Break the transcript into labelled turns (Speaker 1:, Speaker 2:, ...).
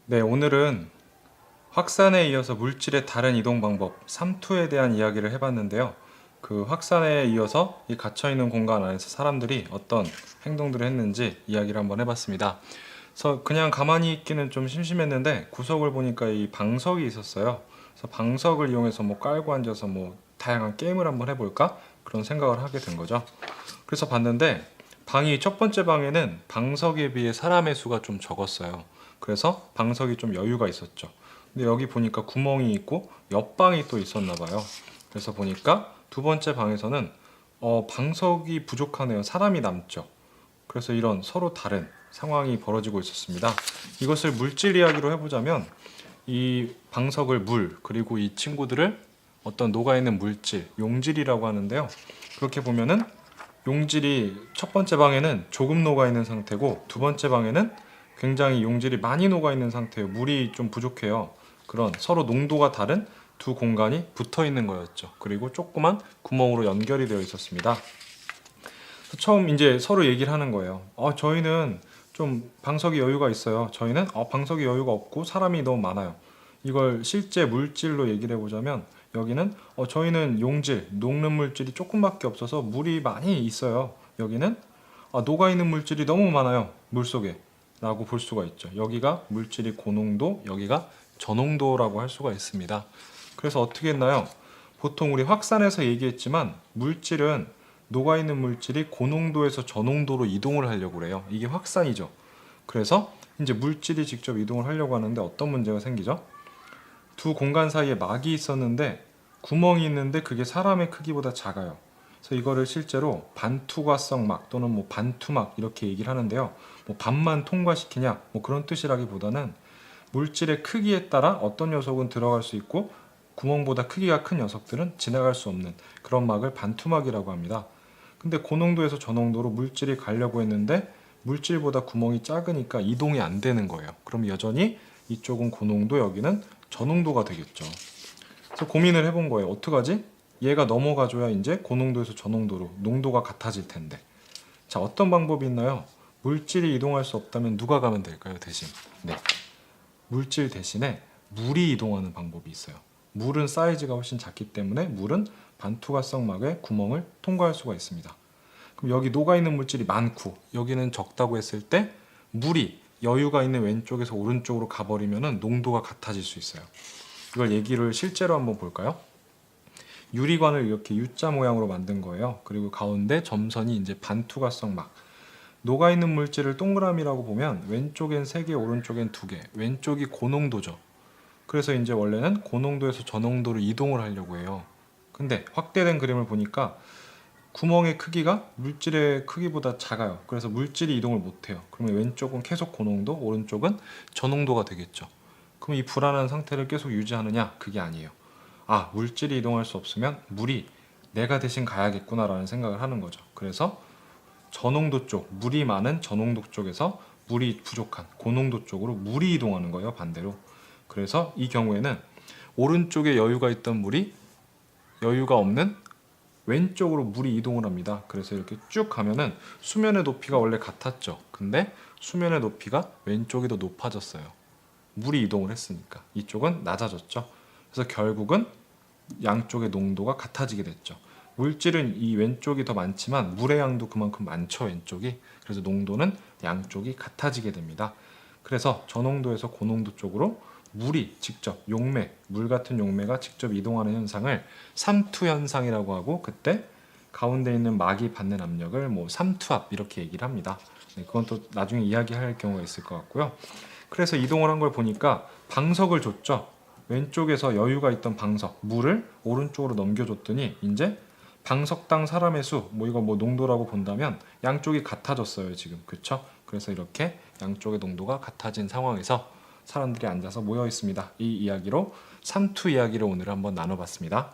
Speaker 1: 네, 오늘은 확산에 이어서 물질의 다른 이동 방법 3투에 대한 이야기를 해봤는데요. 그 확산에 이어서 이 갇혀있는 공간 안에서 사람들이 어떤 행동들을 했는지 이야기를 한번 해봤습니다. 그래서 그냥 가만히 있기는 좀 심심했는데 구석을 보니까 이 방석이 있었어요. 그래서 방석을 이용해서 뭐 깔고 앉아서 뭐 다양한 게임을 한번 해볼까? 그런 생각을 하게 된 거죠. 그래서 봤는데 방이 첫 번째 방에는 방석에 비해 사람의 수가 좀 적었어요. 그래서 방석이 좀 여유가 있었죠. 근데 여기 보니까 구멍이 있고 옆방이 또 있었나 봐요. 그래서 보니까 두 번째 방에서는 방석이 부족하네요. 사람이 남죠. 그래서 이런 서로 다른 상황이 벌어지고 있었습니다. 이것을 물질 이야기로 해보자면 이 방석을 물, 그리고 이 친구들을 어떤 녹아있는 물질, 용질이라고 하는데요. 그렇게 보면은 용질이 첫 번째 방에는 조금 녹아있는 상태고 두 번째 방에는 굉장히 용질이 많이 녹아있는 상태예요. 물이 좀 부족해요. 그런 서로 농도가 다른 두 공간이 붙어 있는 거였죠. 그리고 조그만 구멍으로 연결이 되어 있었습니다. 처음 이제 서로 얘기를 하는 거예요. 저희는 좀 방석이 여유가 있어요. 저희는 방석이 여유가 없고 사람이 너무 많아요. 이걸 실제 물질로 얘기를 해보자면 여기는 저희는 용질, 녹는 물질이 조금밖에 없어서 물이 많이 있어요. 여기는 녹아있는 물질이 너무 많아요. 물속에 라고 볼 수가 있죠. 여기가 물질이 고농도, 여기가 저농도라고 할 수가 있습니다. 그래서 어떻게 했나요? 보통 우리 확산에서 얘기했지만 물질은 녹아있는 물질이 고농도에서 저농도로 이동을 하려고 그래요. 이게 확산이죠. 그래서 이제 물질이 직접 이동을 하려고 하는데 어떤 문제가 생기죠? 두 공간 사이에 막이 있었는데 구멍이 있는데 그게 사람의 크기보다 작아요. 그래서 이거를 실제로 반투과성 막 또는 뭐 반투막 이렇게 얘기를 하는데요. 뭐 반만 통과시키냐 뭐 그런 뜻이라기보다는 물질의 크기에 따라 어떤 녀석은 들어갈 수 있고 구멍보다 크기가 큰 녀석들은 지나갈 수 없는 그런 막을 반투막이라고 합니다. 근데 고농도에서 저농도로 물질이 가려고 했는데 물질보다 구멍이 작으니까 이동이 안 되는 거예요. 그럼 여전히 이쪽은 고농도, 여기는 저농도가 되겠죠. 그래서 고민을 해본 거예요. 어떡하지? 얘가 넘어가줘야 이제 고농도에서 저농도로 농도가 같아질 텐데. 자, 어떤 방법이 있나요? 물질이 이동할 수 없다면 누가 가면 될까요, 대신? 네. 물질 대신에 물이 이동하는 방법이 있어요. 물은 사이즈가 훨씬 작기 때문에 물은 반투과성 막의 구멍을 통과할 수가 있습니다. 그럼 여기 녹아있는 물질이 많고 여기는 적다고 했을 때 물이 여유가 있는 왼쪽에서 오른쪽으로 가버리면 농도가 같아질 수 있어요. 이걸 얘기를 실제로 한번 볼까요? 유리관을 이렇게 U자 모양으로 만든 거예요. 그리고 가운데 점선이 이제 반투과성 막. 녹아있는 물질을 동그라미라고 보면 왼쪽엔 3개, 오른쪽엔 2개. 왼쪽이 고농도죠. 그래서 이제 원래는 고농도에서 저농도로 이동을 하려고 해요. 근데 확대된 그림을 보니까 구멍의 크기가 물질의 크기보다 작아요. 그래서 물질이 이동을 못해요. 그러면 왼쪽은 계속 고농도, 오른쪽은 저농도가 되겠죠. 그럼 이 불안한 상태를 계속 유지하느냐? 그게 아니에요. 물질이 이동할 수 없으면 물이 내가 대신 가야겠구나라는 생각을 하는 거죠. 그래서 저농도 쪽, 물이 많은 저농도 쪽에서 물이 부족한 고농도 쪽으로 물이 이동하는 거예요. 반대로. 그래서 이 경우에는 오른쪽에 여유가 있던 물이 여유가 없는 왼쪽으로 물이 이동을 합니다. 그래서 이렇게 쭉 가면은 수면의 높이가 원래 같았죠. 근데 수면의 높이가 왼쪽이 더 높아졌어요. 물이 이동을 했으니까. 이쪽은 낮아졌죠. 그래서 결국은 양쪽의 농도가 같아지게 됐죠. 물질은 이 왼쪽이 더 많지만 물의 양도 그만큼 많죠, 왼쪽이. 그래서 농도는 양쪽이 같아지게 됩니다. 그래서 저농도에서 고농도 쪽으로 물이 직접 용매, 물 같은 용매가 직접 이동하는 현상을 삼투 현상이라고 하고, 그때 가운데 있는 막이 받는 압력을 뭐 삼투압 이렇게 얘기를 합니다. 네, 그건 또 나중에 이야기할 경우가 있을 것 같고요. 그래서 이동을 한 걸 보니까 방석을 줬죠. 왼쪽에서 여유가 있던 방석, 물을 오른쪽으로 넘겨줬더니 이제 방석당 사람의 수, 이거 농도라고 본다면 양쪽이 같아졌어요, 지금. 그렇죠? 그래서 이렇게 양쪽의 농도가 같아진 상황에서 사람들이 앉아서 모여 있습니다. 이 이야기로 삼투 이야기를 오늘 한번 나눠봤습니다.